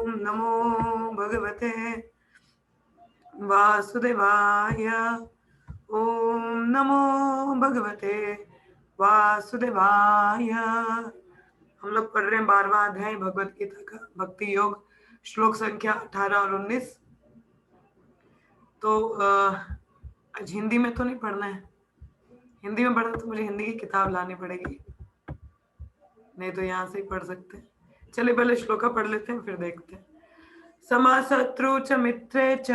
नमो भगवते वासुदेवाय। ओम नमो भगवते वासुदेवाय। हम लोग पढ़ रहे हैं 12वां अध्याय भगवत गीता का भक्ति योग, श्लोक संख्या 18 और 19। तो आज हिंदी में तो नहीं पढ़ना है, हिंदी में पढ़ना तो मुझे हिंदी की किताब लानी पड़ेगी, नहीं तो यहाँ से ही पढ़ सकते हैं। चलिए पहले श्लोका पढ़ लेते हैं फिर देखते हैं। समशत्रु च मित्रे च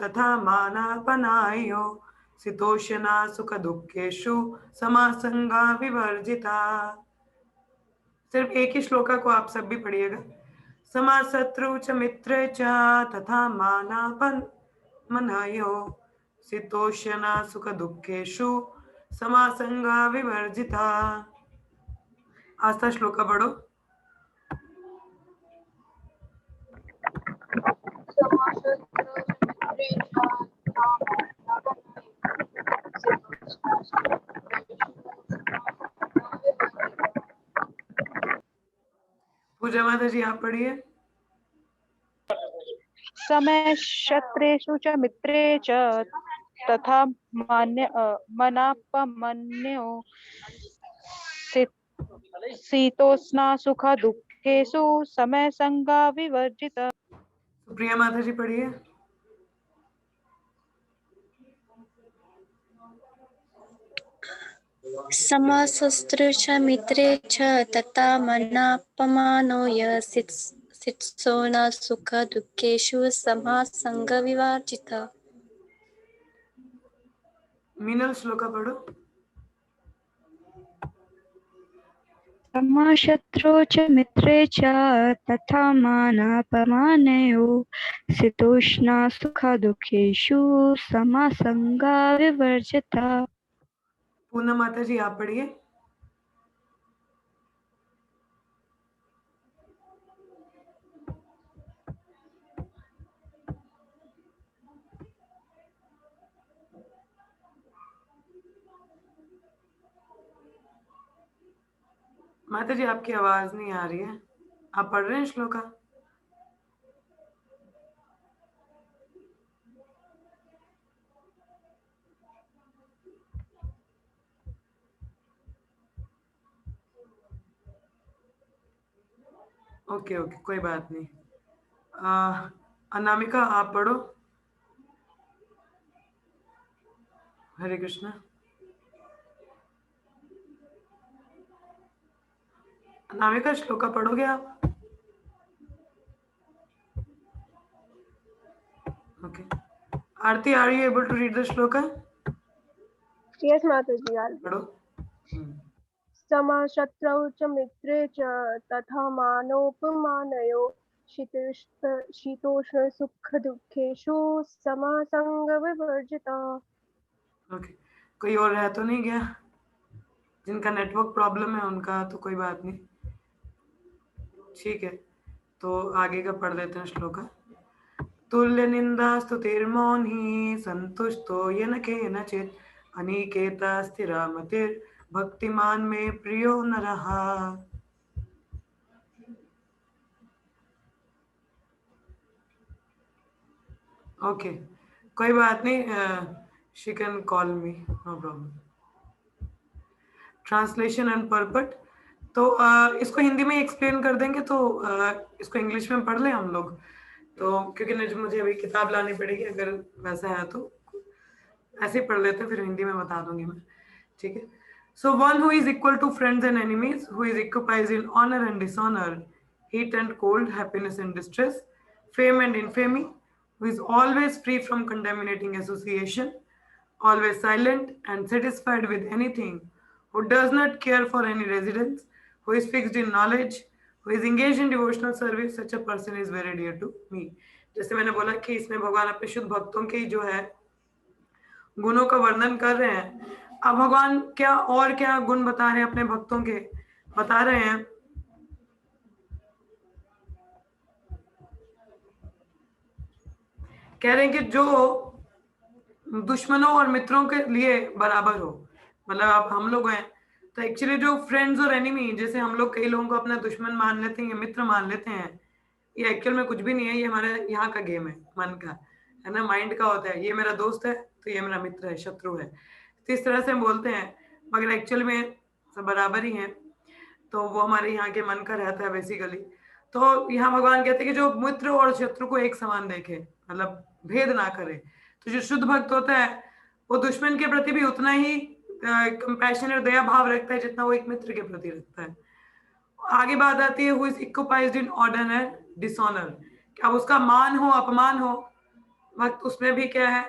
तथा मानापनायो शीतोष्णा सुख दुखेषु समासंगा विवर्जिता। सिर्फ एक ही श्लोका को आप सब भी पढ़िएगा। समशत्रु च मित्रे च तथा मानापनायो शीतोष्णा सुख दुखेषु समासंगा विवर्जिता। आस्था श्लोका पढ़ो। पूजा माता जी आप पढ़िए। समय शत्रेषु च मित्रे च तथा मनापमन्यो शीतोष्णा सुख दुखेषु समय संगा विवर्जित। सुप्रिया माता जी पढ़िए। समशत्रु च मित्रे च तथा मनापमानो यत्सोना सुख दुखेषु समासंग विवर्जिता। मीनल श्लोका पढ़ो। समशत्रु च मित्रे च तथा मानापमानयो शीतोष्णा सुख दुखेषु समासंगा विवर्जिता। पूनम माता जी आप पढ़िए। माता जी आपकी आवाज नहीं आ रही है, आप पढ़ रहे हैं श्लोका? ओके ओके कोई बात नहीं। अनामिका आप पढ़ो। हरे कृष्णा। अनामिका श्लोका पढ़ोगे आप? Okay. Aarti are you able to read the shloka? Yes माता जी पढ़ो। समशत्रौ च मित्रे च तथा मानोपमानयो शीतोष्ण सुख दुखेषु समासंग विवर्जिता। ओके, कोई और रह तो नहीं गया? जिनका नेटवर्क प्रॉब्लम है उनका तो कोई बात नहीं, ठीक है। तो आगे का पढ़ लेते हैं श्लोका। तुल्य निंदा स्तुतिर्मौनी संतुष्टो येन केनचित् अनिकेता स्थिरामतिर् भक्तिमान में प्रियो नरः। ओके कोई बात नहीं, she can call me, no problem. Translation and purport तो इसको हिंदी में एक्सप्लेन कर देंगे, तो इसको इंग्लिश में पढ़ लें हम लोग, तो क्योंकि मुझे अभी किताब लानी पड़ेगी, अगर वैसा है तो ऐसे ही पढ़ लेते हैं, फिर हिंदी में बता दूंगी मैं, ठीक है। So one who is equal to friends and enemies, who is equipoised in honour and dishonour, heat and cold, happiness and distress, fame and infamy, who is always free from contaminating association, always silent and satisfied with anything, who does not care for any residence, who is fixed in knowledge, who is engaged in devotional service, such a person is very dear to me. जैसे मैंने बोला कि इसमें भगवान अपने शुद्ध भक्तों के जो है गुणों का वर्णन कर रहे हैं। अब भगवान क्या गुण बता रहे हैं अपने भक्तों के, बता रहे हैं कह रहे हैं कि जो दुश्मनों और मित्रों के लिए बराबर हो, मतलब आप हम लोग हैं तो एक्चुअली जो फ्रेंड्स और एनिमी, जैसे हम लोग कई लोगों को अपना दुश्मन मान लेते हैं या मित्र मान लेते हैं, ये एक्चुअल में कुछ भी नहीं है, ये हमारे यहाँ का गेम है, मन का है ना, माइंड का होता है। ये मेरा दोस्त है तो ये मेरा मित्र है, शत्रु है, तो इस तरह से हम बोलते हैं, मगर एक्चुअल में सब बराबर ही हैं। तो वो हमारे यहाँ के मन का रहता है बेसिकली। तो यहाँ भगवान कहते हैं कि जो मित्र और शत्रु को एक समान देखे, मतलब भेद ना करे। तो जो शुद्ध भक्त होता है वो दुश्मन के प्रति भी उतना ही कंपैशन और दया भाव रखता है जितना वो एक मित्र के प्रति रखता है। आगे बात आती है who is equipoised in order and dishonour, क्या उसका मान हो अपमान हो, भक्त उसमें भी क्या है,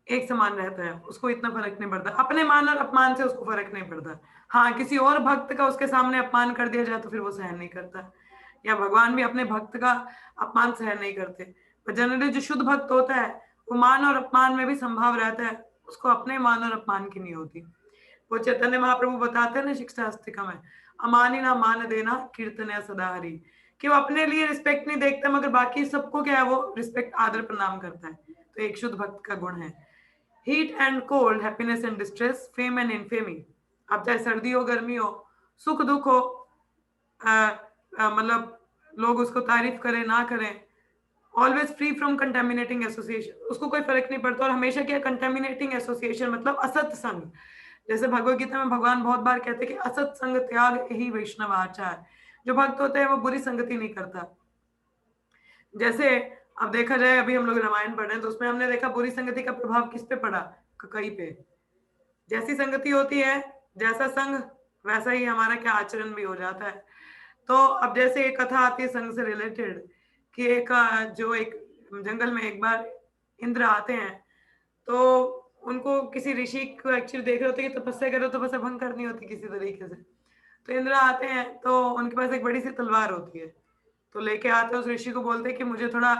एक समान रहता है, उसको इतना फर्क नहीं पड़ता। अपने मान और अपमान से उसको फर्क नहीं पड़ता। हाँ, किसी और भक्त का उसके सामने अपमान कर दिया जाए तो फिर वो सहन नहीं करता, या भगवान भी अपने भक्त का अपमान सहन नहीं करते। पर जनरली जो शुद्ध भक्त होता है वो मान और अपमान में भी संभाव रहता है, उसको अपने मान और अपमान की नहीं होती। वो चैतन्य महाप्रभु बताते हैं ना शिक्षास्तिका में, अमानी ना मान देना कीर्तन सदा हरि, कि वो अपने लिए रिस्पेक्ट नहीं देखता मगर बाकी सबको क्या है वो रिस्पेक्ट आदर प्रणाम करता है। तो एक शुद्ध भक्त का गुण है। Heat and cold, happiness and distress, fame and infamy, अब चाहे सर्दी हो गर्मी हो, सुख दुख हो, मतलब लोग उसको तारीफ करें ना करें, always free from contaminating association, उसको कोई फर्क नहीं पड़ता। और हमेशा क्या, कंटेमिनेटिंग एसोसिएशन मतलब असत संग। जैसे भगवत गीता में भगवान बहुत बार कहते हैं कि असत संग त्याग ही वैष्णव आचार, जो भक्त होते हैं वो बुरी संगति नहीं करता। जैसे अब देखा जाए, अभी हम लोग रामायण पढ़ रहे हैं तो उसमें हमने देखा बुरी संगति का प्रभाव किस पे पड़ा, कई पे। जैसी संगति होती है, जैसा संग, वैसा ही हमारा क्या आचरण भी हो जाता है। तो अब जैसे एक कथा आती है संग से रिलेटेड, कि एक जो एक जंगल में एक बार इंद्र आते हैं, तो उनको किसी ऋषि को एक्चुअली देख रहे होते कि तपस्या करो, तपस्या भंग करनी होती किसी तरीके से। तो इंद्र आते हैं तो उनके पास एक बड़ी सी तलवार होती है, तो लेके आते हैं, उस ऋषि को बोलते हैं कि मुझे थोड़ा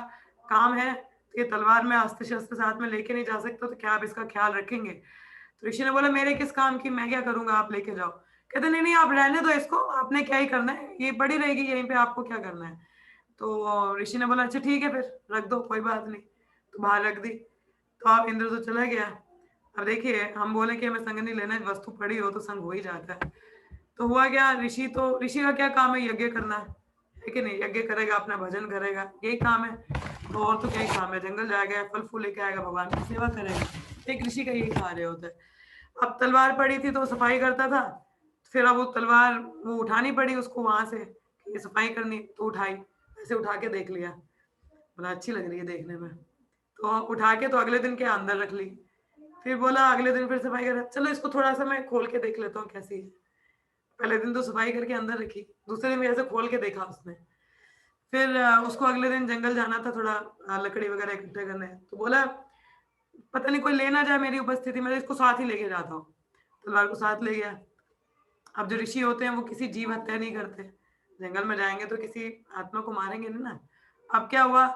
काम है, तो ये तलवार में अस्त्र शस्त्र साथ में लेके नहीं जा सकता, तो क्या आप इसका ख्याल रखेंगे? तो ऋषि ने बोला मेरे किस काम की, मैं क्या करूंगा, आप लेके जाओ। कहते नहीं नहीं, आप रहने दो इसको, आपने क्या ही करना है, ये पड़ी रहेगी यहीं पे, आपको क्या करना है। तो ऋषि ने बोला अच्छा ठीक है फिर रख दो, कोई बात नहीं। तो बाहर रख दी। तो अब इंद्र तो चला गया। अब देखिए, हम बोले कि हमें संग नहीं लेना, वस्तु पड़ी हो तो संग हो ही जाता है। तो हुआ क्या, ऋषि का क्या काम है, यज्ञ करना है कि नहीं, यज्ञ करेगा, अपना भजन करेगा, यही काम है। तो और तो क्या ही काम है, जंगल जाएगा, फल फूल लेके आएगा, भगवान की सेवा करेगा। एक ऋषि का यही कार्य होता है। अब तलवार पड़ी थी तो सफाई करता था, फिर अब वो तलवार वो उठानी पड़ी उसको वहां से, ये सफाई करनी, तो उठाई, ऐसे उठा के देख लिया, बोला अच्छी लग रही है देखने में, तो उठा के तो अगले दिन के अंदर रख ली। फिर बोला अगले दिन फिर सफाई कर, चलो इसको थोड़ा सा मैं खोल के देख लेता हूँ कैसी है। पहले दिन तो सफाई करके अंदर रखी, दूसरे दिन ऐसे खोल के देखा उसने। फिर उसको अगले दिन जंगल जाना था, थोड़ा लकड़ी वगैरह इकट्ठा करने, तो बोला पता नहीं कोई ले ना जाए मेरी उपस्थिति में, इसको साथ ही लेके जाता हूँ। तलवार को साथ ले गया। अब जो ऋषि होते हैं वो किसी जीव हत्या नहीं करते, जंगल में जाएंगे तो किसी आत्मा को मारेंगे नहीं ना। अब क्या हुआ,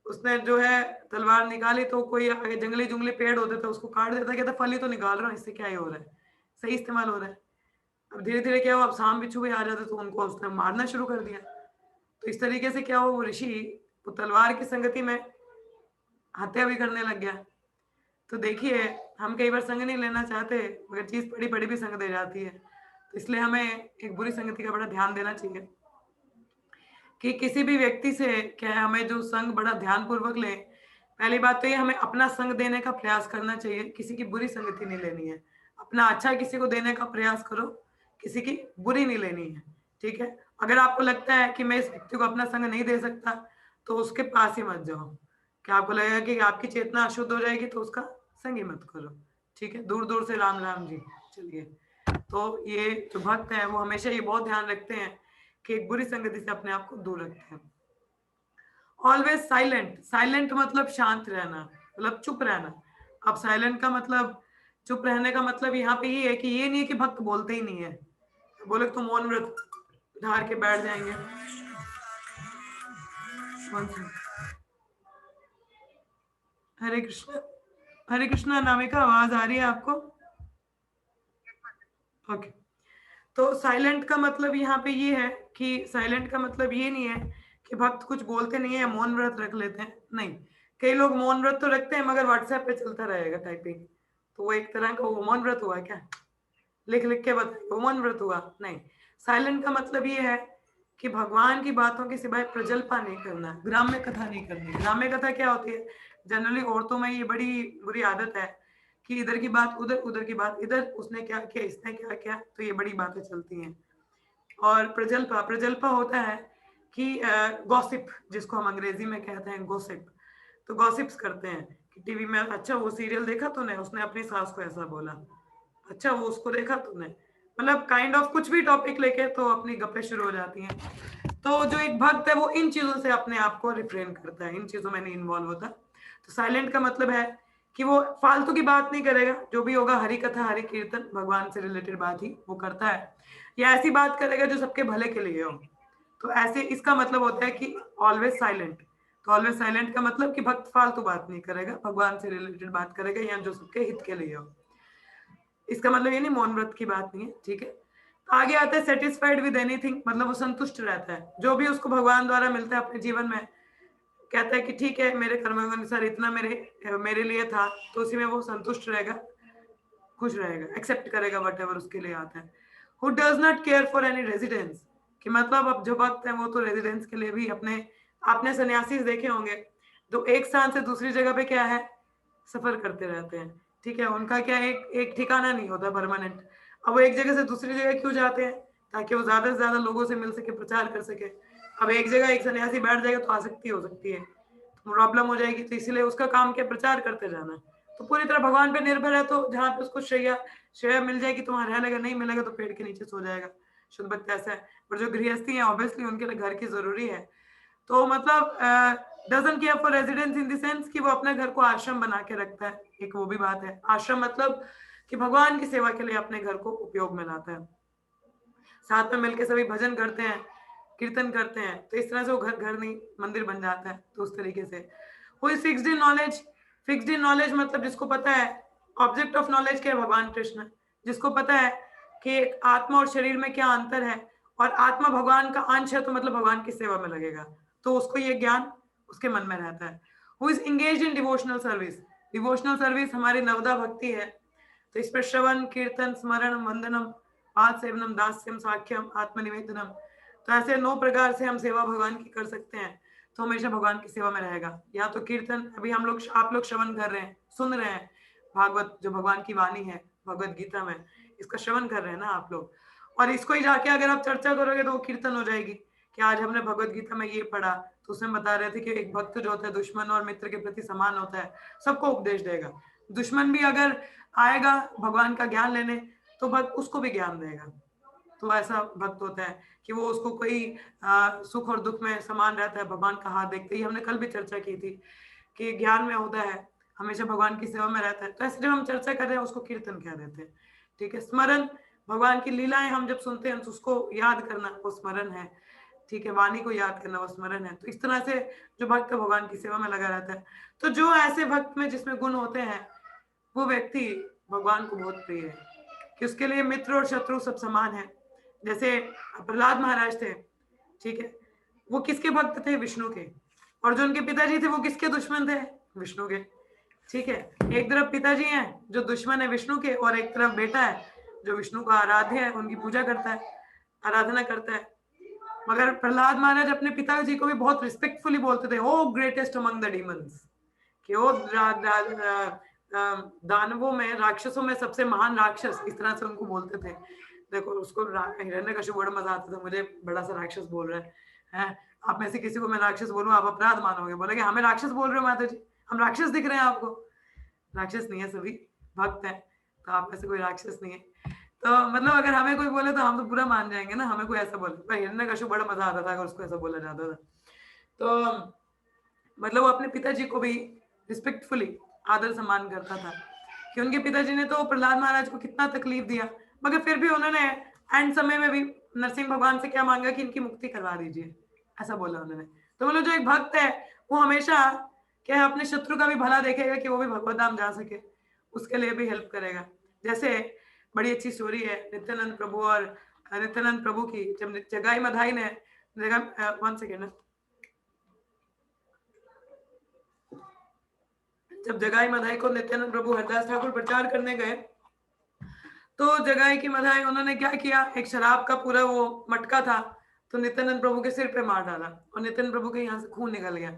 उसने जो है तलवार निकाली तो कोई आगे जंगली जुंगली पेड़ होते थे उसको काट देता, कहता फल ही तो निकाल रहा हूँ, इससे क्या ही हो रहा है, सही इस्तेमाल हो रहा है। अब धीरे धीरे क्या हुआ, अब सांप बिच्छू भी आ जाते तो उनको उसने मारना शुरू कर दिया। तो इस तरीके से क्या हुआ, वो ऋषि वो तलवार की संगति में हत्या भी करने लग गया। तो देखिए, हम कई बार संग नहीं लेना चाहते मगर चीज बड़ी बड़ी भी संग दे जाती है। तो इसलिए हमें एक बुरी संगति का बड़ा ध्यान देना चाहिए कि किसी भी व्यक्ति से क्या है, हमें जो संग बड़ा ध्यान पूर्वक ले। पहली बात तो ये, हमें अपना संग देने का प्रयास करना चाहिए, किसी की बुरी संगति नहीं लेनी है। अपना अच्छा किसी को देने का प्रयास करो, किसी की बुरी नहीं लेनी है, ठीक है। अगर आपको लगता है कि मैं इस व्यक्ति को अपना संग नहीं दे सकता तो उसके पास ही मत जाओ। क्या आपको लगेगा कि आपकी चेतना अशुद्ध हो जाएगी तो उसका संग ही मत करो, ठीक है। दूर दूर से राम राम जी। चलिए, तो ये जो भक्त है वो हमेशा ये बहुत ध्यान रखते हैं कि एक बुरी संगति से अपने आप को दूर रखते हैं। ऑलवेज साइलेंट, साइलेंट मतलब शांत रहना, मतलब चुप रहना। अब साइलेंट का मतलब, चुप रहने का मतलब यहाँ पे ये है कि ये नहीं है कि भक्त बोलते ही नहीं है, बोले तो मौन व्रत धार के बैठ जाएंगे। हरे कृष्णा, हरे कृष्णा। नामिका, आवाज आ रही है आपको? ओके। तो साइलेंट का मतलब यहाँ पे ये है कि साइलेंट का मतलब ये नहीं है कि भक्त कुछ बोलते नहीं है, मौन व्रत रख लेते हैं, नहीं। कई लोग मौन व्रत तो रखते हैं मगर व्हाट्सएप पे चलता रहेगा टाइपिंग, तो वो एक तरह का वो मौन व्रत हुआ क्या, लिख लिख के बताए वो मौन व्रत हुआ, नहीं। साइलेंट का मतलब ये है कि भगवान की बातों के सिवाय प्रजल्पा नहीं करना, ग्राम्य कथा नहीं करनी। ग्राम्य कथा क्या होती है? जनरली औरतों में ये बड़ी बुरी आदत है कि इधर की बात उधर, उधर की बात इधर, उसने क्या किया, इसने क्या किया, तो ये बड़ी बातें चलती हैं। और प्रजल्पा, प्रजल्पा होता है कि गॉसिप, जिसको हम अंग्रेजी में कहते हैं गॉसिप। तो गॉसिप्स करते हैं कि टीवी में, अच्छा वो सीरियल देखा तूने, उसने अपनी सास को ऐसा बोला, अच्छा वो उसको देखा तूने, मतलब काइंड ऑफ कुछ भी टॉपिक लेके तो अपनी गप्पे शुरू हो जाती हैं। तो जो एक भक्त है वो इन चीजों से अपने आप को रिफ्रेन करता है, इन चीजों में नहीं इन्वॉल्व होता। तो साइलेंट का मतलब है कि वो फालतू की बात नहीं करेगा, जो भी होगा हरि कथा हरि कीर्तन भगवान से रिलेटेड बात ही वो करता है, या ऐसी बात करेगा जो सबके भले के लिए हो। तो ऐसे इसका मतलब होता है कि ऑलवेज साइलेंट। तो ऑलवेज साइलेंट का मतलब कि भक्त फालतू बात नहीं करेगा, भगवान से रिलेटेड बात करेगा या जो सबके हित के लिए हो। इसका मतलब ये नहीं मौन व्रत की बात नहीं है, ठीक है। तो आगे आता है सेटिस्फाइड विद एनीथिंग, मतलब वो संतुष्ट रहता है जो भी उसको भगवान द्वारा मिलता है अपने जीवन में। कहता है कि ठीक है, मेरे कर्मों के अनुसार इतना मेरे लिए था, तो उसी में वो संतुष्ट रहेगा, खुश रहेगा, एक्सेप्ट करेगा वट एवर उसके लिए आता है। Who does not care for any residence, कि मतलब अब जो भक्त है वो तो रेजिडेंस के लिए भी अपने, आपने सन्यासी देखे होंगे जो एक स्थान से दूसरी जगह पे क्या है, सफर करते रहते हैं, ठीक है। उनका क्या एक ठिकाना नहीं होता परमानेंट। अब वो एक जगह से दूसरी जगह क्यों जाते हैं? ताकि वो ज्यादा से ज्यादा लोगों से मिल सके, प्रचार कर सके। अब एक जगह एक सन्यासी बैठ जाएगा तो आसक्ति हो सकती है, तो प्रॉब्लम हो जाएगी, तो इसीलिए उसका काम क्या, प्रचार करते जाना। तो पूरी तरह भगवान पे निर्भर है, तो जहाँ पे उसको श्रेय मिल जाएगी तो वहां रहने लगा, नहीं मिलेगा तो पेड़ के नीचे सो जाएगा। शुद्ध भक्त ऐसा है। पर जो गृहस्थी है ऑब्वियसली उनके लिए घर की जरूरी है। तो मतलब doesn't care for residence in the sense कि वो अपने घर को आश्रम बना के रखता है, एक वो भी बात है। आश्रम मतलब कि भगवान की सेवा के लिए अपने घर को उपयोग में लाता है, साथ में मिलकर सभी भजन करते हैं, कीर्तन करते हैं, तो इस तरह से वो घर घर नहीं मंदिर बन जाता है। तो उस तरीके से वो is fixed in knowledge. Fixed in knowledge मतलब जिसको पता है ऑब्जेक्ट ऑफ नॉलेज क्या है, भगवान कृष्ण। जिसको पता है कि आत्मा और शरीर में क्या अंतर है, और आत्मा भगवान का अंश है, तो मतलब भगवान की सेवा में लगेगा, तो उसको ये ज्ञान उसके मन में रहता है। Who is engage in devotional service. Devotional service हमारी नवदा भक्ति है, तो इस पर श्रवण कीर्तन स्मरण वंदनम पाद सेवनम दास्यम साख्यम आत्मनिवेदनम, तो ऐसे 9 प्रकार से हम सेवा भगवान की कर सकते हैं। तो हमेशा भगवान की सेवा में रहेगा। या तो कीर्तन, अभी हम लोग आप लोग श्रवण कर रहे हैं, सुन रहे हैं भागवत, जो भगवान की वाणी है भगवत गीता में, इसका श्रवण कर रहे हैं ना आप लोग। और इसको ही जाके अगर आप चर्चा करोगे तो वो कीर्तन हो जाएगी कि आज हमने भगवत गीता में ये पढ़ा, तो उसमें बता रहे थे कि एक भक्त जो होता है दुश्मन और मित्र के प्रति समान होता है, सबको उपदेश देगा। दुश्मन भी अगर आएगा भगवान का ज्ञान लेने तो भक्त उसको भी ज्ञान देगा। तो ऐसा भक्त होता है कि वो उसको कोई सुख और दुख में समान रहता है, भगवान का हाथ देखते ही। हमने कल भी चर्चा की थी कि ज्ञान में होता है, हमेशा भगवान की सेवा में रहता है। तो ऐसे जब हम चर्चा कर रहे हैं उसको कीर्तन कह देते हैं, ठीक है। स्मरण, भगवान की लीलाएं हम जब सुनते हैं तो उसको याद करना, वो स्मरण है, ठीक है। वाणी को याद करना वो स्मरण है। तो इस तरह से जो भक्त भगवान की सेवा में लगा रहता है, तो जो ऐसे भक्त में जिसमें गुण होते हैं वो व्यक्ति भगवान को बहुत प्रिय है, कि उसके लिए मित्र और शत्रु सब समान है। जैसे प्रहलाद महाराज थे, ठीक है, वो किसके भक्त थे? विष्णु के। और जो उनके पिताजी थे वो किसके दुश्मन थे? विष्णु के, ठीक है। एक तरफ पिताजी हैं जो दुश्मन है विष्णु के, और एक तरफ बेटा है जो विष्णु का आराध्य है, उनकी पूजा करता है, आराधना करता है। मगर प्रहलाद महाराज अपने पिताजी को भी बहुत रिस्पेक्टफुली बोलते थे, ओ ग्रेटेस्ट अमंग द डीमंस, कि वो दानवों में, राक्षसों में सबसे महान राक्षस, इस तरह से उनको बोलते थे। देखो उसको हिरण्यकशिपु बड़ा मजा आता था, मुझे बड़ा सा राक्षस बोल रहा है। आप में से किसी को मैं राक्षस बोलूं आप अपराध मानोगे, बोलेगे हमें राक्षस बोल रहे हो माता जी, हम राक्षस दिख रहे हैं आपको? राक्षस नहीं है, सभी भक्त है, तो आप में से कोई राक्षस नहीं है। तो मतलब अगर हमें कोई बोले तो हम तो पूरा मान जाएंगे ना, हमें कोई ऐसा बोले। पर हिरण्यकशिपु बड़ा मजा आता था अगर उसको ऐसा बोला जाता था। तो मतलब वो अपने पिताजी को भी रिस्पेक्टफुली आदर सम्मान करता था, कि उनके पिताजी ने तो प्रहलाद महाराज को कितना तकलीफ दिया, मगर फिर भी उन्होंने एंड समय में भी नरसिंह भगवान से क्या मांगा कि इनकी मुक्ति करवा दीजिए, ऐसा बोला उन्होंने। तो मतलब जो एक भक्त है वो हमेशा क्या है, अपने शत्रु का भी भला देखेगा कि वो भी भगवत धाम जा सके, उसके लिए भी हेल्प करेगा। जैसे बड़ी अच्छी स्टोरी है नित्यानंद प्रभु और नित्यानंद प्रभु की, जब जगाई मधाई ने वन सेकेंड, जब जगाई मधाई को नित्यानंद प्रभु हरदास ठाकुर प्रचार करने गए, तो जगाई की मधाई उन्होंने क्या किया, एक शराब का पूरा वो मटका था तो नित्यानंद प्रभु के सिर पे मार डाला और नित्यानंद प्रभु के यहाँ से खून निकल गया।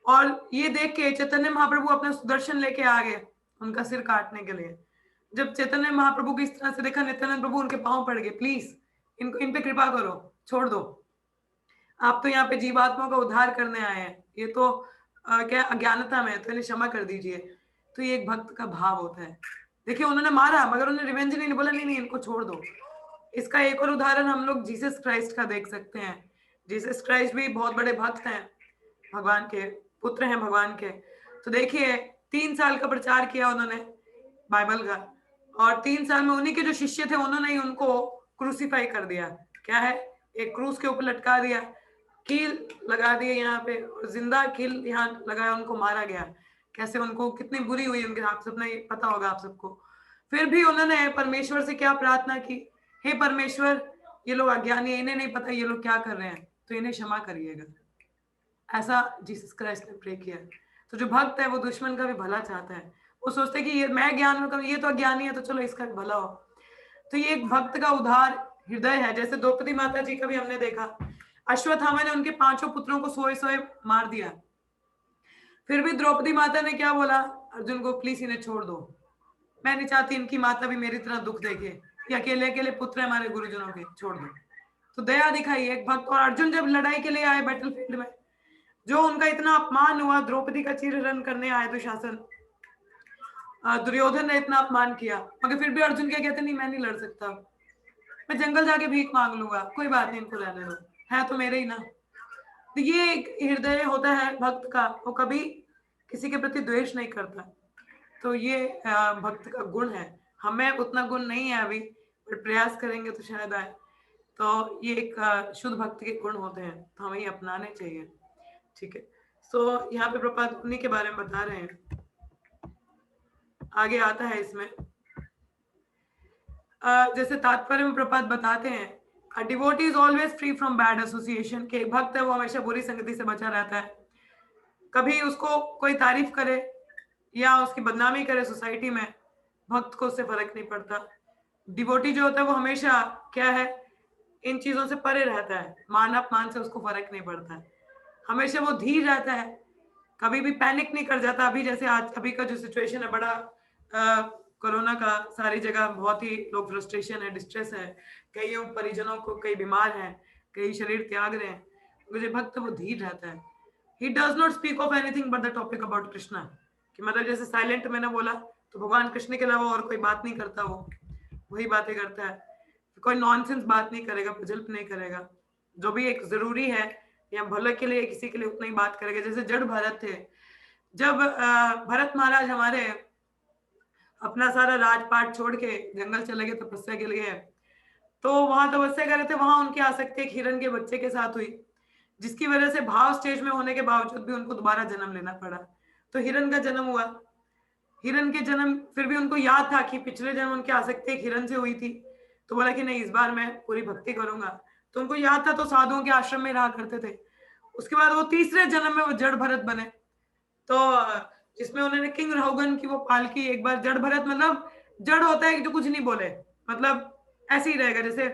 और ये देख के चैतन्य महाप्रभु अपना सुदर्शन लेके आ गए उनका सिर काटने के लिए। जब चैतन्य महाप्रभु को इस तरह से देखा, नित्यानंद प्रभु उनके पांव पड़ गए, प्लीज इनको, इन पे कृपा करो, छोड़ दो, आप तो यहाँ पे जीवात्मा का उद्धार करने आए हैं, ये तो क्या अज्ञानता में, तो इन्हें क्षमा कर दीजिए। तो ये एक भक्त का भाव होता है। देखिए उन्होंने मारा मगर उन्होंने रिवेंज नहीं बोला, नहीं इनको छोड़ दो। इसका एक और उदाहरण हम लोग जीसस क्राइस्ट का देख सकते हैं। जीसस क्राइस्ट भी बहुत बड़े भक्त हैं, भगवान के पुत्र हैं भगवान के। तो देखिए 3 साल का प्रचार किया उन्होंने बाइबल का, और 3 साल में उन्हीं के जो शिष्य थे उन्होंने ही उनको क्रूसीफाई कर दिया। क्या है, एक क्रूस के ऊपर लटका दिया, कील लगा दिए यहाँ पे, जिंदा कील यहाँ लगाया, उनको मारा गया। कैसे उनको कितनी बुरी हुई उनके, आप सबने पता होगा आप सबको। फिर भी उन्होंने परमेश्वर से क्या प्रार्थना की, हे परमेश्वर ये लोग अज्ञानी है, इन्हें नहीं पता ये लोग क्या कर रहे हैं, तो इन्हें क्षमा करिएगा। ऐसा जीसस क्राइस्ट ने प्रे किया। तो जो भक्त है वो दुश्मन का भी भला चाहता है, वो सोचते कि ये मैं ज्ञान में कम, ये तो अज्ञानी है तो चलो इसका भी भला हो। तो ये एक भक्त का उदार हृदय है। जैसे द्रौपदी माता जी का भी हमने देखा, अश्वत्थामा ने उनके 5 पुत्रों को सोए मार दिया, फिर भी द्रौपदी माता ने क्या बोला, अर्जुन को प्लीज इन्हें छोड़ दो, मैं नहीं चाहती इनकी माता भी मेरी तरह दुख देखे, ये अकेले अकेले पुत्र है हमारे गुरुजनों के, छोड़ दो। तो दया दिखाई एक भक्त। और अर्जुन जब लड़ाई के लिए आए बैटलफील्ड में, जो उनका इतना अपमान हुआ, द्रौपदी का चीरहरण करने आए दुशासन, दुर्योधन ने इतना अपमान किया, मगर फिर भी अर्जुन क्या कहते, नहीं मैं नहीं लड़ सकता, मैं जंगल जाके भीख मांग लूंगा, कोई बात नहीं इनको रहने दो, है तो मेरे ही ना। तो ये एक हृदय होता है भक्त का, वो कभी किसी के प्रति द्वेष नहीं करता। तो ये भक्त का गुण है। हमें उतना गुण नहीं है अभी, पर प्रयास करेंगे तो शायद आए। तो ये एक शुद्ध भक्त के गुण होते हैं, तो हमें ये अपनाने चाहिए। ठीक है, सो यहाँ पे प्रपात उन्हीं के बारे में बता रहे हैं। आगे आता है इसमें जैसे तात्पर्य में प्रपात बताते हैं, A devotee is always free from bad association, कि एक भक्त है वो हमेशा बुरी संगति से बचा रहता है। कभी उसको कोई तारीफ करे या उसकी बदनामी करे सोसाइटी में, भक्त को उससे फर्क नहीं पड़ता। डिवोटी जो होता है वो हमेशा क्या है, इन चीजों से परे रहता है, मान अपमान से उसको फर्क नहीं पड़ता है, हमेशा वो धीर रहता है, कभी भी पैनिक नहीं कर जाता। अभी जैसे आज अभी का जो सिचुएशन है, बड़ा कोरोना का, सारी जगह बहुत ही लोग फ्रस्ट्रेशन है, डिस्ट्रेस है, कई परिजनों को, कई बीमार हैं, कई शरीर त्याग रहे हैं। मुझे भक्त वो धीर रहता है। He does not speak of anything but the topic about Krishna, कि मतलब जैसे साइलेंट मैंने बोला तो भगवान कृष्ण के अलावा और कोई बात नहीं करता, वो वही बातें करता है, कोई नॉनसेंस बात नहीं करेगा, प्रजल्प नहीं करेगा, जो भी एक जरूरी है या भले के लिए किसी के लिए उतना ही बात करेगा। जैसे जड़ भरत थे, जब भरत महाराज हमारे अपना सारा राजपाट छोड़ के जंगल चले गए तपस्या के लिए, तो वहां तपस्या कर रहे थे, वहां उनकी आसक्ति एक हिरण के बच्चे के साथ हुई, जिसकी वजह से भाव स्टेज में होने के बावजूद भी उनको दोबारा जन्म लेना पड़ा। तो हिरण का जन्म हुआ, हिरण के जन्म, फिर भी उनको याद था कि पिछले जन्म उनकी आसक्ति एक हिरण से हुई थी, तो बोला कि नहीं इस बार मैं पूरी भक्ति करूंगा, तो उनको याद था, तो साधुओं के आश्रम में रहा करते थे। उसके बाद वो तीसरे जन्म में वो जड़ भरत बने, तो जिसमें उन्होंने किंग रहुगन की वो पालकी, एक बार जड़ भरत मतलब जड़ होता है कि जो कुछ नहीं बोले, मतलब ऐसे ही रहेगा, जैसे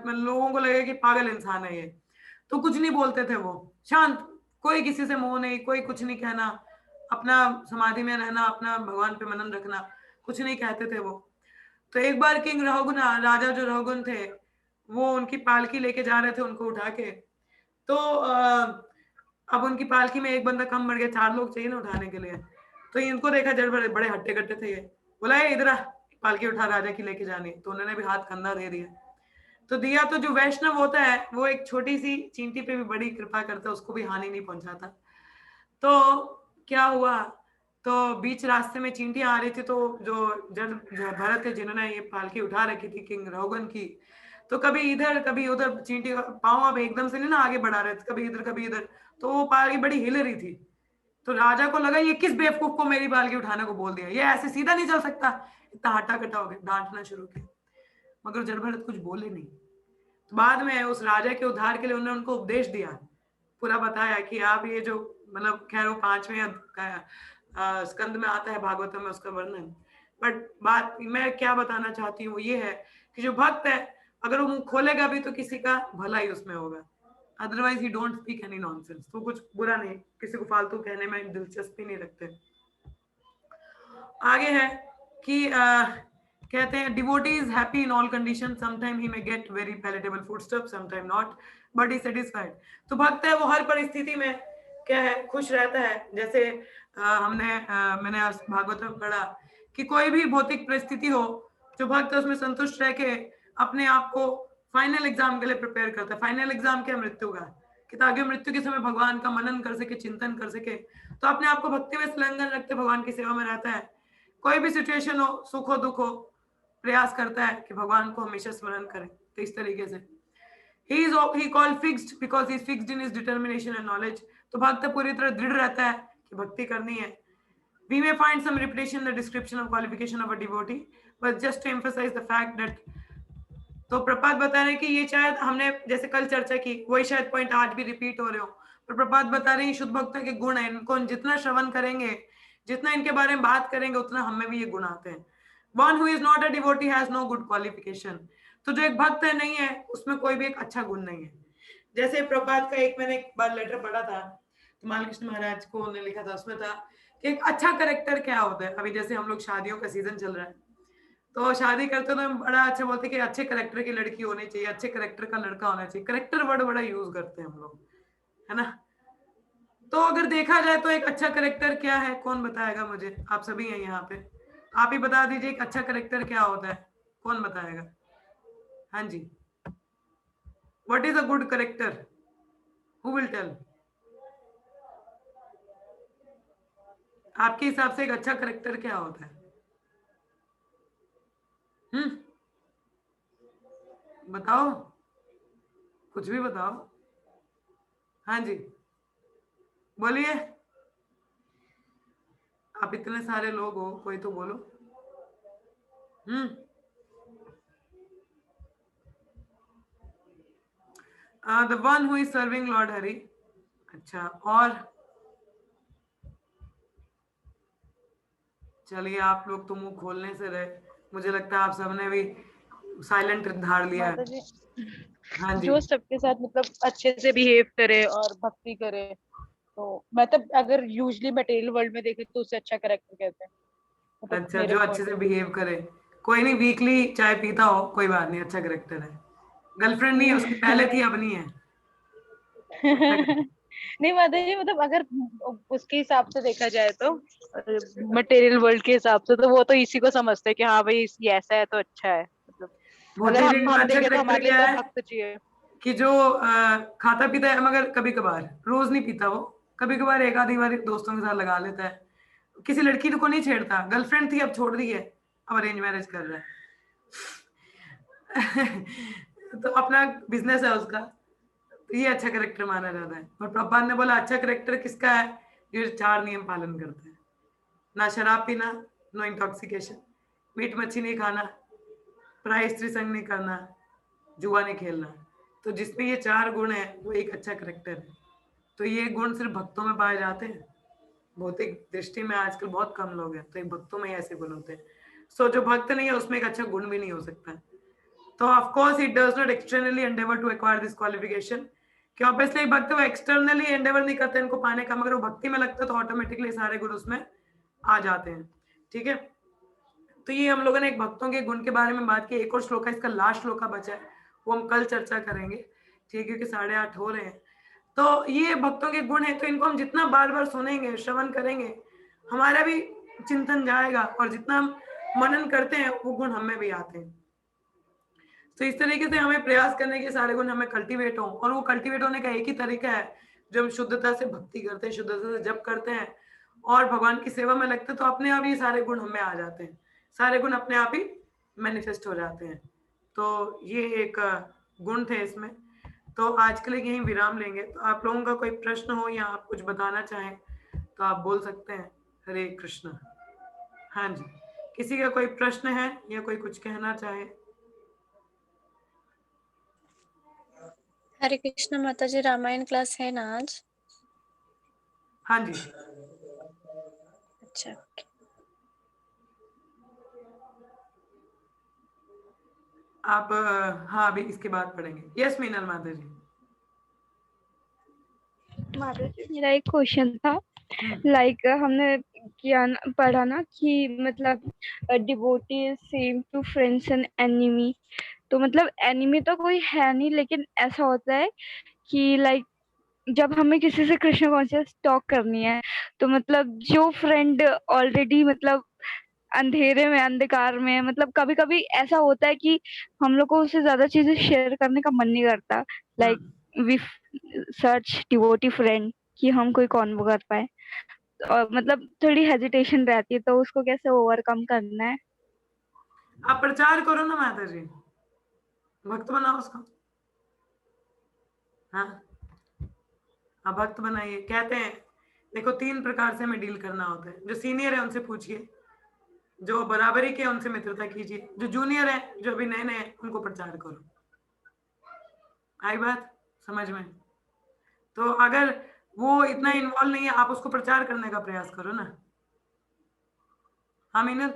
लोगों को लगेगा कि पागल इंसान है ये, तो कुछ नहीं बोलते थे वो, शांत, कोई किसी से मोह नहीं, कोई कुछ नहीं कहना, अपना समाधि में रहना, अपना भगवान पे मनन रखना, कुछ नहीं कहते थे वो। तो एक बार किंग रहुगुन, राजा जो रहुगुन थे, वो उनकी पालकी लेके जा रहे थे उनको उठा के, तो अब उनकी पालकी में एक बंदा कम बढ़ गया, 4 लोग चाहिए ना उठाने के लिए, तो इनको देखा जड़ भरे, बड़े हट्टे कट्टे थे ये, बोला इधर पालकी उठा, राजा की लेके जानी, तो उन्होंने भी हाथ कंधा दे दिया, तो दिया। तो जो वैष्णव होता है वो एक छोटी सी चींटी पे भी बड़ी कृपा करता है, उसको भी हानि नहीं पहुंचाता। तो क्या हुआ, तो बीच रास्ते में चींटियां आ रही थी, तो जो जड़ भरत थे जिन्होंने ये पालकी उठा रखी थी किंग रहुगन की, तो कभी इधर कभी उधर, चींटी पाँव अब एकदम से नहीं ना आगे बढ़ा रहे थे, कभी इधर कभी इधर, तो वो पालकी बड़ी हिल रही थी। तो राजा को लगा ये किस बेवकूफ को मेरी पालकी उठाने को बोल दिया, ये ऐसे सीधा नहीं चल सकता, इतना हट्टा कट्टा हो गया, डांटना शुरू किया, मगर जड़ भरत कुछ बोले नहीं। तो बाद में उस राजा के उद्धार के लिए उन्होंने उनको उपदेश दिया, पूरा बताया कि आप ये जो, मतलब खैर वो 5वें स्कंद में आता है भागवतम में उसका वर्णन, बट बात मैं क्या बताना चाहती हूँ ये है कि जो भक्त है अगर वो मुंह खोलेगा भी तो किसी का भला ही उसमें होगा, otherwise he don't speak any nonsense. तो कुछ बुरा नहीं, किसी को फालतू कहने में दिलचस्पी नहीं रखते। आगे है कि कहते हैं devotee is happy in all condition, sometime he may get very palatable food stuff, sometime not, but is satisfied. तो भक्त है वो हर परिस्थिति में क्या है, खुश रहता है। जैसे मैंने आज भागवत में पढ़ा कि कोई भी भौतिक परिस्थिति हो, जो भक्त है उसमें संतुष्ट रह के अपने आप को फाइनल एग्जाम के लिए प्रिपेयर करता है। फाइनल एग्जाम क्या, मृत्यु का, कि ताकि मृत्यु के समय भगवान का मनन कर सके, चिंतन कर सके। तो अपने आप को भक्ति में संलग्न रखते भगवान की सेवा में रहता है। कोई भी सिचुएशन हो, सुख हो दुख हो, प्रयास करता है कि भगवान को हमेशा स्मरण करें। तो इस तरीके से he called fixed because he is fixed in his determination and knowledge। तो भक्त पूरी तरह दृढ़ रहता है कि भक्ति करनी है। We may find some repetition in the description of qualification of a devotee, but just to emphasize the fact that, तो प्रपात बता रहे हैं कि ये शायद हमने जैसे कल चर्चा की वही शायद पॉइंट आज भी रिपीट हो रहे हो, पर प्रपात बता रहे हैं शुद्ध भक्तों के गुण है, इनको जितना श्रवण करेंगे, जितना इनके बारे में बात करेंगे, उतना हमें भी ये गुण आते हैं। One who is not a devotee has no good qualification। तो जो एक भक्त है नहीं है, उसमें कोई भी एक अच्छा गुण नहीं है। जैसे प्रपात का मैंने एक बार लेटर पढ़ा था, तो बालकृष्ण महाराज को उन्होंने लिखा था, उसमें था कि एक अच्छा करेक्टर क्या होता है। अभी जैसे हम लोग शादियों का सीजन चल रहा है, तो शादी करते तो हम बड़ा अच्छा बोलते कि अच्छे करेक्टर की लड़की होनी चाहिए, अच्छे करेक्टर का लड़का होना चाहिए। करेक्टर वर्ड बड़ा यूज करते हैं हम लोग, है ना। तो अगर देखा जाए तो एक अच्छा करेक्टर क्या है, कौन बताएगा मुझे? आप सभी हैं यहाँ पे, आप ही बता दीजिए एक अच्छा करेक्टर क्या होता है, कौन बताएगा? हाँ जी, what is a good character? Who will tell? आपके हिसाब से एक अच्छा करेक्टर क्या होता है? बताओ, कुछ भी बताओ। हाँ जी बोलिए, आप इतने सारे लोग हो, कोई तो बोलो। The one who is serving Lord Hari. अच्छा, और चलिए, आप लोग तो मुंह खोलने से रहे, मुझे लगता है आप सबने भी साइलेंट धार लिया है। जी, हाँ जी, जो सबके साथ मतलब अच्छे से बिहेव करे और भक्ति करे, तो मतलब अगर यूजली मटेरियल वर्ल्ड में देखे तो उससे अच्छा करेक्टर कहते हैं, मतलब अच्छा, मेरे जो अच्छे पॉइंट से ऑफ बिहेव करे। कोई नहीं, वीकली चाय पीता हो, कोई बात नहीं, अच्छा करेक्टर है। गर्लफ्रेंड नहीं है उसकी, पहले थी अब नहीं है। नहीं माता जी, मतलब अगर उसके हिसाब से देखा जाए तो मटेरियल वर्ल्ड के हिसाब से तो वो तो इसी को समझते हैं कि हाँ भाई ये ऐसा है तो अच्छा है। मतलब अगर मटेरियल में हम अच्छा देखें तो करेक्टर हमारे लिए क्या तो है भक्त चाहिए। कि जो खाता पीता है, मगर कभी कभार, रोज नहीं पीता वो, कभी कभार एक आधी बार दोस्तों के साथ लगा लेता है, किसी लड़की को नहीं छेड़ता। गर्लफ्रेंड थी अब छोड़ दी है, अब अरेंज मैरिज कर रहा है। तो अपना बिजनेस है उसका, तो ये अच्छा करेक्टर माना जाता है। और प्रभुपाद ने बोला अच्छा करेक्टर किसका है, जो 4 नियम पालन करता है, ना शराब पीना, नो इंटॉक्सिकेशन, मीट मच्छी नहीं खाना, प्राय स्त्री संग नहीं करना, जुआ नहीं खेलना। तो जिसमें ये 4 गुण है वो एक अच्छा करेक्टर है। तो ये गुण सिर्फ भक्तों में पाए जाते हैं, भौतिक दृष्टि में आजकल बहुत कम लोग हैं, तो एक भक्तों में ही ऐसे गुण होते हैं। सो जो भक्त नहीं है उसमें एक अच्छा गुण भी नहीं हो सकता। तो of course it does not externally endeavour to acquire this qualification, कि ऑब्वियसली भक्त वो एक्सटर्नली एंडेवर नहीं करते इनको पाने का, मगर वो भक्ति में लगता है तो ऑटोमेटिकली सारे गुण उसमें आ जाते हैं। ठीक है, तो ये हम लोगों ने एक भक्तों के गुण के बारे में बात की। एक और श्लोक है, इसका लास्ट श्लोक का बचा है, वो हम कल चर्चा करेंगे, ठीक है, क्योंकि 8:30 हो रहे हैं। तो ये भक्तों के गुण है, तो इनको हम जितना बार बार सुनेंगे, श्रवण करेंगे, हमारा भी चिंतन जाएगा, और जितना हम मनन करते हैं वो गुण हमें भी आते हैं। तो इस तरीके से हमें प्रयास करने के सारे गुण हमें कल्टीवेट हो, और वो कल्टीवेट होने का एक ही तरीका है, जब हम शुद्धता से भक्ति करते हैं, शुद्धता से जप करते हैं और भगवान की सेवा में लगते हैं, तो अपने आप ये सारे गुण हमें आ जाते हैं, सारे गुण अपने आप ही मैनिफेस्ट हो जाते हैं। तो ये एक गुण थे इसमें। तो आज के लिए यहीं विराम लेंगे। तो आप लोगों का कोई प्रश्न हो या आप कुछ बताना चाहें तो आप बोल सकते हैं। हरे कृष्ण। हाँ जी, किसी का कोई प्रश्न है या कोई कुछ कहना चाहे? हरे कृष्ण माता जी, रामायण क्लास है ना आज? हाँ जी, अच्छा। आप हाँ अभी इसके बाद पढ़ेंगे। यस मीनल माता जी। माता जी मेरा एक क्वेश्चन था, लाइक हमने पढ़ा ना कि मतलब devotee is same to friends and enemy, तो मतलब एनिमी तो कोई है नहीं, लेकिन ऐसा होता है कि लाइक जब हमें किसी से कृष्ण कॉन्शियस टॉक करनी है, तो मतलब जो फ्रेंड ऑलरेडी मतलब अंधेरे में अंधकार में, मतलब कभी कभी ऐसा होता है कि हम लोग को उससे ज्यादा चीजें शेयर करने का मन नहीं करता, like we search devotee friend कि हम कोई कॉन्वो कर पाए, और मतलब थोड़ी हेजिटेशन रहती है, तो उसको कैसे ओवरकम करना है? आप प्रचार करो ना माता जी, भक्त बनाओ उसको। हाँ आप भक्त बनाइए। कहते हैं देखो 3 प्रकार से हमें डील करना होता है। जो सीनियर है उनसे पूछिए, जो बराबरी के उनसे मित्रता कीजिए, जो जूनियर है जो अभी नए नए उनको प्रचार करो। आई बात समझ में? तो अगर वो इतना इन्वॉल्व नहीं है, आप उसको प्रचार करने का प्रयास करो ना। हाँ Meenal.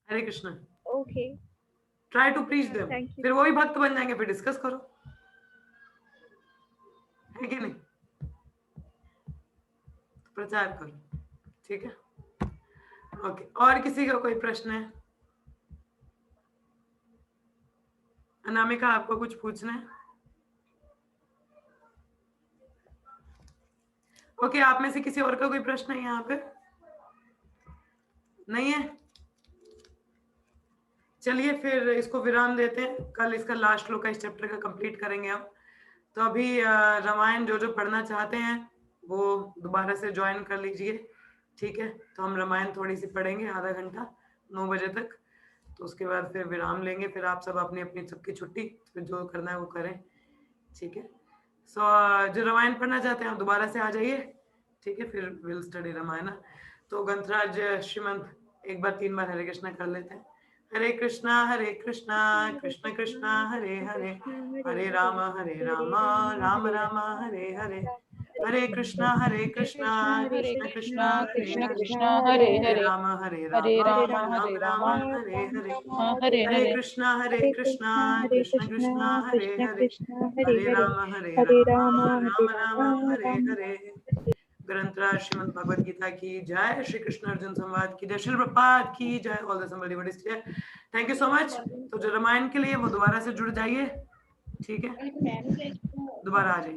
Hare Krishna. Okay, try to preach them, thank you. फिर वो भी भक्त बन जाएंगे, फिर डिस्कस करो, है कि नहीं? प्रचार करो, ठीक है? ओके, और किसी का कोई प्रश्न है? अनामिका आपको कुछ पूछना है? ओके, आप में से किसी और का कोई प्रश्न है यहाँ पे? नहीं है? चलिए फिर इसको विराम देते हैं, कल इसका लास्ट श्लोक का इस चैप्टर का कंप्लीट करेंगे हम। तो अभी रामायण जो जो पढ़ना चाहते हैं वो दोबारा से ज्वाइन कर लीजिए, ठीक है? तो हम रामायण थोड़ी सी पढ़ेंगे, आधा घंटा 9 बजे तक, तो उसके बाद फिर विराम लेंगे, फिर आप सब अपनी अपनी सबकी छुट्टी, फिर जो करना है वो करें, ठीक है? सो जो रामायण पढ़ना चाहते हैं आप दोबारा से आ जाइए, ठीक है? फिर विल स्टडी रामायण। तो ग्रंथराज श्रीमंत एक बार 3 बार हरे कृष्णा कर लेते हैं। हरे कृष्णा कृष्ण कृष्णा हरे हरे, हरे राम राम राम हरे हरे, हरे कृष्णा कृष्ण कृष्ण हरे कृष्ण हरे, कृष्ण हरे हरे हरे, राम हरे राम राम राम राम हरे हरे, हरे हरे हरे, कृष्णा कृष्ण कृष्ण हरे हरे, हरे हरे हरे, राम हरे राम राम राम हरे राम हरे। ग्रंथराज श्रीमद् भगवद गीता की जय, श्री कृष्ण अर्जुन संवाद की जय, श्री प्रभुपाद की जय, ऑल द असम्बल्ड डिवोटीज की जय। Thank you so much. तो जो रामायण के लिए वो दोबारा से जुड़ जाइए, ठीक है? दोबारा आ जाइए।